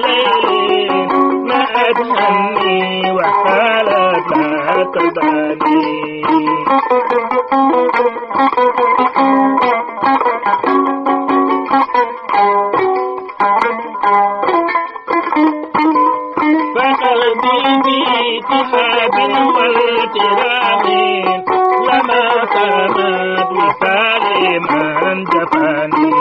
ليلي ما أدهني وحالة لا تباني فقلبي باتحاد والترام لما قامت وصالي من جفاني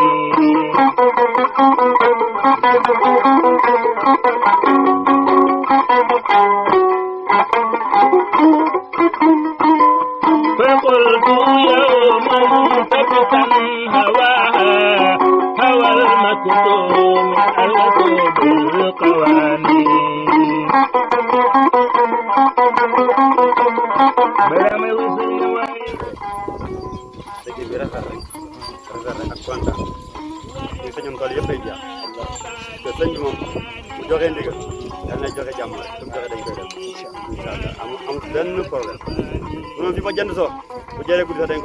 فقلت يوما سكتا هواها هوى المكتوم ألف بالقوانين liggéey bi rafet rek ak kontaan ñu sañoon tool yëpp ay jeex te sëñ bi moom bu joxee ndigal yal na joxe jàmm rek su mu joxe dañ koy def incha allah amul benn problème moom fi ma jënd soo bu jëree guddi sax dañ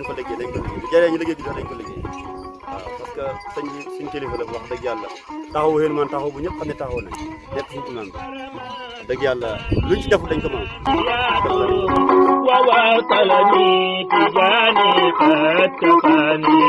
ko liggéey bu jëree ñu liggéey guddi sax dañ ko liggéey waaw parce que sëñ bi suñ kilifa la wax dëgg yàlla taxawu xéen man taxaw bu ñëpp xam ne taxaw nañ nekk suñ imam bi dëgg yàlla luñ ci def dañ ko mën وواصلني تجاني قد كفاني